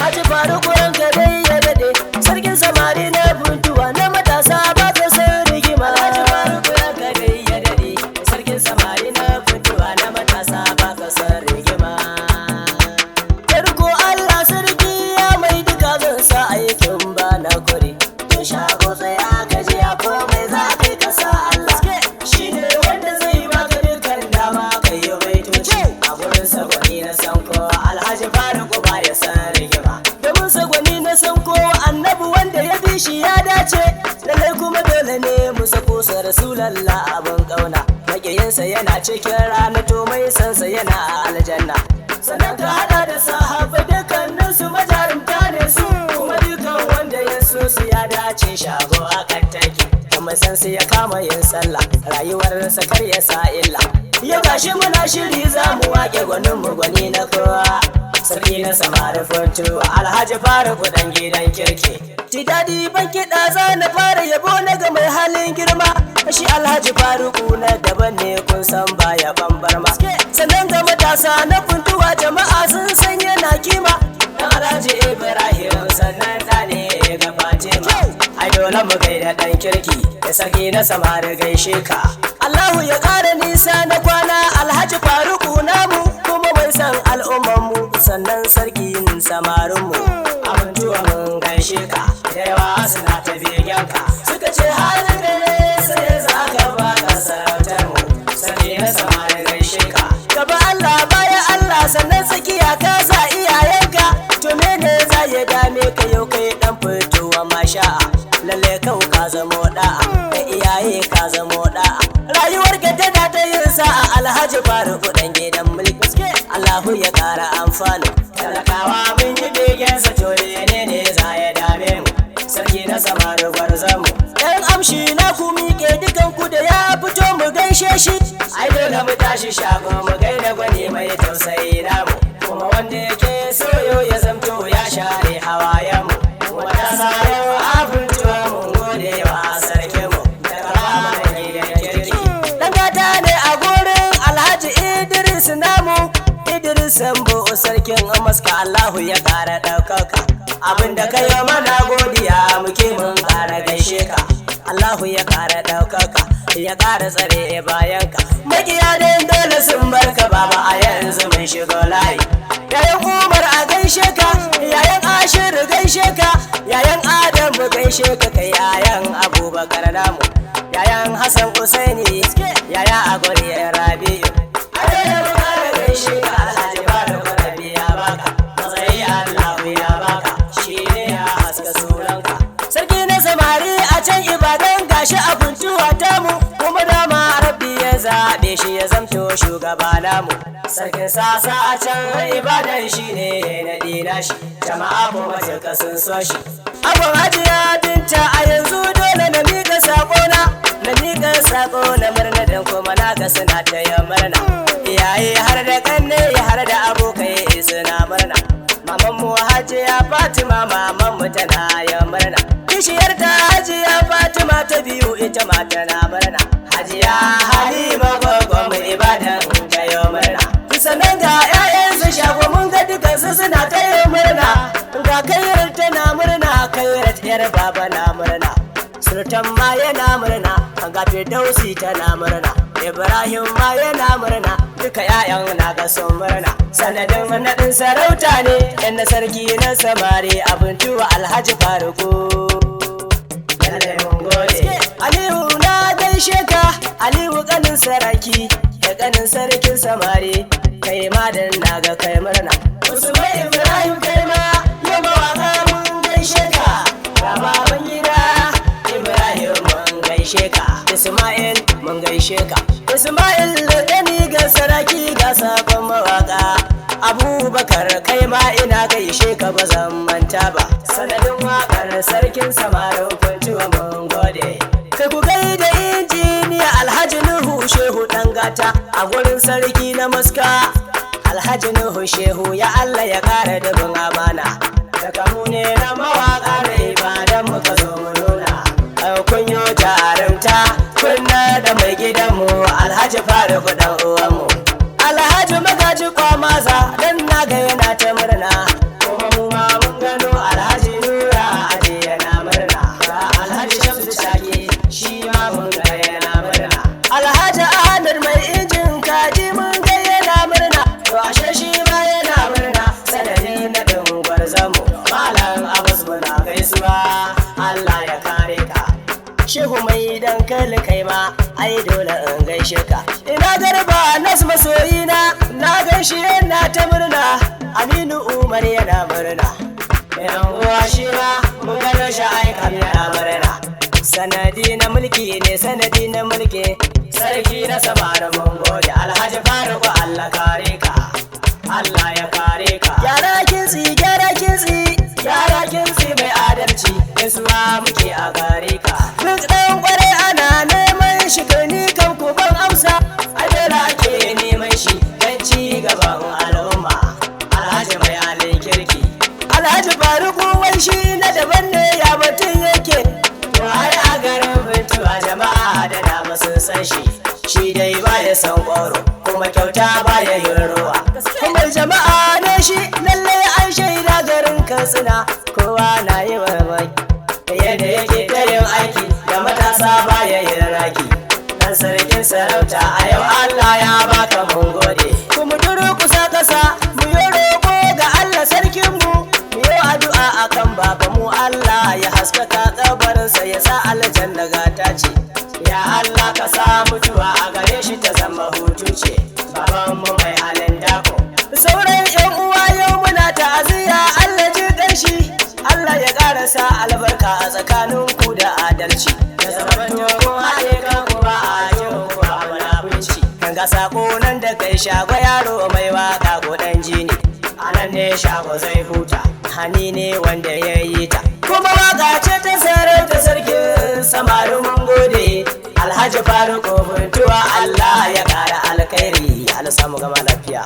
Haji Faruku ranka dai ya dade, sarkin samari na buntuwa na matasa ba ta san rigima. Haji Faruku ranka dai ya dade, sarkin samari na buntuwa na matasa ba ta san rigima. Farko Allah sarki ya mai duka zan sa aikin ba na kure. Tun shago tsaya gaji ya komai za kai ka sa Allah. Shi ne wanda zai baka dukkan dama kai yi baitoci. A gurin sa gwani na san ko Alhaji Faruku ba ya san rigima. Domin sa gwani na san ko annabi wanda ya bi shi ya dace. Lallai kuma dole ne mu sako sa Rasulallah abin kauna. Makiyinsa yana cikin rana to mai sansa yana a aljanna. Sannan ka hada da sahabbai dukkanin su majarumta ne su. Kuma dukan wanda ya so su ya dace shago a kan take. Kuma san su ya kama yin sallah rayuwarsa kar ya sa illa. Ya gashi muna shiri za mu wake gwanin mu gwani na kowa. Sarki na samari funtu Alhaji Faruku dan gidan kirki. Ji daɗi ban kiɗa za na fara yabo na ga mai halin girma. Shi Alhaji Faruku na daban ne kun san baya bambar ma. Sannan ga matasa na funtuwa jama'a sun san yana kima. Dan Alhaji Ibrahim sannan da ne ga Fatima. Ai dole mu gaida dan kirki da sarki na samari gaishe ka. Allahu ya ƙara nisa na kwana Alhaji Faruku namu kuma mai san al'ummanmu sannan sarkin samarinmu. Abin tuwa mun gaishe ka da yawa suna ta begenka suka ce halin da ne sai za ka ba ka sarautar mu sarki na samari gaishe ka. Gaba Allah baya Allah sannan tsakiya ka sa iyayenka to mene za ya dame ka yau kai dan fitowa masha'a. Lalle kau ka zamo da'a da iyaye ka zamo da'a. Rayuwar ka tana ta yin sa'a Alhaji Faruku dan gidan mulki. Allahu ya kara amfani. Talakawa mun yi begensa to ne za ya dame mu. Sarki na samari gwarzon mu. Dan amshi na ku miƙe dukan ku da ya fito mu gaishe shi. Ai dole mu tashi shago mu gaida gwani mai tausayi namu. Kuma wanda yake soyo ya zamto ya share hawayen mu. Matasa yau afintuwa mun gode wa sarkin mu. Daga rama da gidan kirki. Dan gata ne a gurin Alhaji Idris namu. Idris Sambo sarkin Amaska Allahu ya kara ɗaukaka. Abinda ka yi mana godiya muke mun kara gaishe ka. Allahu ya kara ɗaukaka ya kara tsare bayanka. Makiya dai dole sun barka baba a yanzu mun shigo layi. Yayan Umar a gaishe ka, yayan Ashir gaishe ka, yayan Adamu gaishe ka kai yayan Abubakar namu, yayan Hassan Usaini, yaya Agwari Rabi'u. Ayyana kara gaishe ka Alhaji Faruku Rabi ya baka, matsayi Allahu ya baka, shi ne ya haska sunanka. Sarki na samari a can Ibadan gashi a funtuwa tamu, kuma dama Rabbi ya zaɓe shi ya zamto shugaba namu. Sarkin sasa a can Ibadan shi ne na dina shi, jama'a kuma duka sun so shi. Abun Hajiya Binta a yanzu dole na miƙa saƙona, na miƙa saƙo na murna don kuma na ga suna ta yin murna. Iyaye har da ƙanne har da abokai suna murna. Mamanmu Hajiya Fatima mamanmu tana yin murna. Kishiyar ta Hajiya Fatima ta biyu ita ma tana murna. Hajiya Halima gwagwan mu Ibadan ta yi murna. Sannan ga 'ya'yansu shago mun ga dukansu suna ta yi murna. Ga Kairat tana murna, Kairat 'yar baba na murna. Sultan ma yana murna, ga Firdausi tana murna. Ibrahim ma yana murna, duka 'ya'yan na ga sun murna. Sanadin naɗin sarauta ne, yan na sarki na samari abin tuwa Alhaji Faruku. Aliyu na gaishe ka, Aliyu kanin saraki da kanin sarkin samari. Kai ma dan na ga kai murna. Usman Ibrahim kai ma ya mawaka mun gaishe ka. Ga baban gida Ibrahim mun gaishe ka. Ismail mun gaishe ka. Ismail da gani ga saraki ga sabon mawaka. Abubakar kai ma ina gaishe ka ba zan manta ba. Sanadin wakar sarkin samarin funtuwa mun gode. Kai ku gaida injiniya Alhaji Nuhu Shehu Dangata a gurin sarki na Maska. Alhaji Nuhu Shehu ya Allah ya kara dubin amana. daga mu ne na mawaƙa ne ba dan muka zo mu nuna kun yo jarumta kunna da mai gidanmu Alhaji Faruku dan uwanmu Alhaji Magaji Kwamaza dan naga yana ta murna kuma mu ma mun gano Alhaji Nura aje yana murna Alhaji Shamsu Shage shi ma mun ga yana murna Alhaji Ahmad mai injin kaji mun ga yana murna to ashe shi ma yana murna sanadin na dangwar zamu Malam Abbas muna gaisuwa Allah ya kare ka Shehu mai dankali kai ma ai dole in gaishe ka ina garba nas masoyina na gaishe yana ta murna Aminu Umar yana murna yan uwa shi ma mun gano shi ai kam yana murna sanadi na mulki ne sanadi na mulki sarki na samara mun gode Alhaji Faruku Allah kare ka Allah ya kare ka gyara kinsi mai adalci isuwa muke a gare ka duk ɗan ƙwarai ana neman shi gani kan kuban amsa adala ke neman shi don ci gaban al'umma Alhaji mai halin kirki Alhaji Faruku wai shi na daban ne ya batun yake to har a garin Funtuwa jama'a da dama sun san shi dai baya san ƙwaro kuma kyauta baya yin ruwa kuma jama'a ne shi lallai an shaida garin Katsina kowa na yi mamaki yadda yake ta yin aiki da matasa baya yin raki dan sarkin sarauta a yau Allah ya baka mun gode kuma duru kusa kasa mu yi roƙo ga Allah sarkinmu mu yi addu'a akan babanmu Allah ya haskaka kabarinsa ya sa aljanna gata ce ya Allah ka sa mutuwa a gare shi ta zama hutu ce babanmu mai halin dako sauran yan uwa yau muna ta'aziyya Allah ji shi Allah ya karasa albarka a tsakaninku da adalci ya zama kun haɗe kanku ba a jin ku a munafunci kan ga sako nan da kai shago yaro mai waka ko dan jini anan ne shago zai huta hani ne wanda ya yi ta kuma waka ce ta sarauta sarkin samarin mun gode Alhaji Faruku Funtuwa Allah ya ƙara alkhairi Allah samu gama lafiya